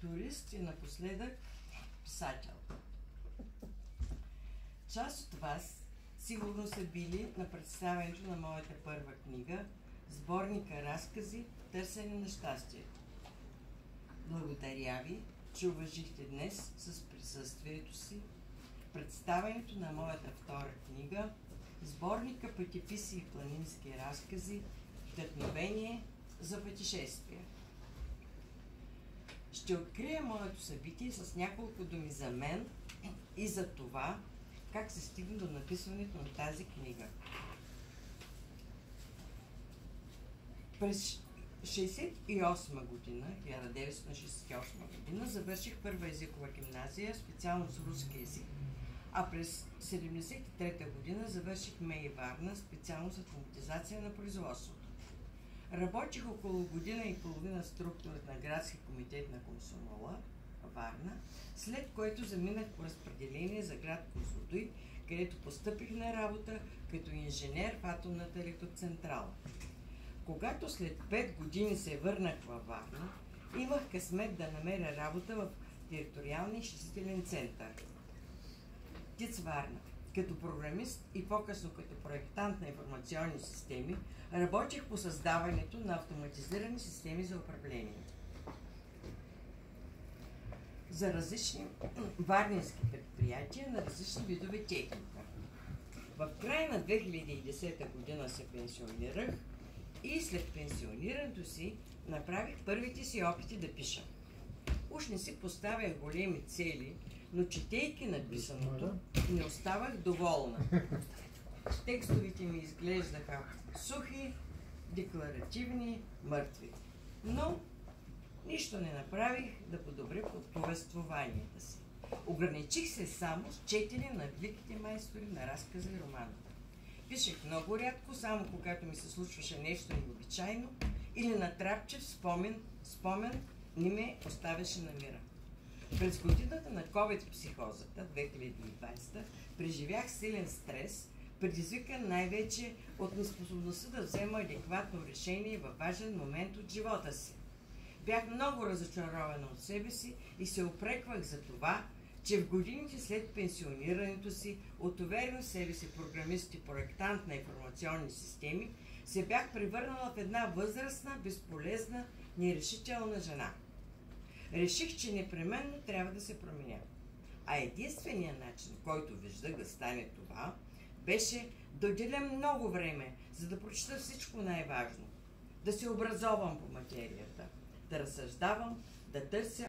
турист и напоследък писател. Част от вас сигурно са били на представянето на моята първа книга, сборника разкази "Търсене на щастието". Благодаря ви, че уважихте днес с присъствието си представянето на моята втора книга, сборника пътеписи и планински разкази "Вдъхновение за пътешествия". Ще открия моето събитие с няколко думи за мен и за това, как се стигна до написването на тази книга. През 1968 година завърших първа езикова гимназия, специалност руски език, а през 1973 година завърших МЕИ Варна, специалност автоматизация на производството. Работих около година и половина в структурата на градски комитет на Комсомола, Варна, след което заминах по разпределение за град Козлодуй, където постъпих на работа като инженер в атомната електроцентрала. Когато след 5 години се върнах във Варна, имах късмет да намеря работа в териториалния изчислителен център ТИЦ Варна. Като програмист и по-късно като проектант на информационни системи, работих по създаването на автоматизирани системи за управление за различни варненски предприятия на различни видове техника. В края на 2010 година се пенсионирах и след пенсионирането си направих първите си опити да пиша. Уж не си поставях големи цели, но четейки написаното, не оставах доволна. Текстовете ми изглеждаха сухи, декларативни, мъртви. Но нищо не направих да подобря повествованията си. Ограничих се само с четене на великите майстори на разказа и романа. Пишех много рядко, само когато ми се случваше нещо необичайно или натрапчив спомен не ме оставяше на мира. През годината на COVID-психозата, 2020, преживях силен стрес, предизвикан най-вече от неспособността да взема адекватно решение във важен момент от живота си. Бях много разочарована от себе си и се упреквах за това, че в годините след пенсионирането си от уверен в себе си програмист и проектант на информационни системи се бях превърнала в една възрастна, безполезна, нерешителна жена. Реших, че непременно трябва да се променя. А единственият начин, който виждах да стане това, беше да отделя много време, за да прочета всичко най-важно, да се образовам по материята, да разсъждавам, да търся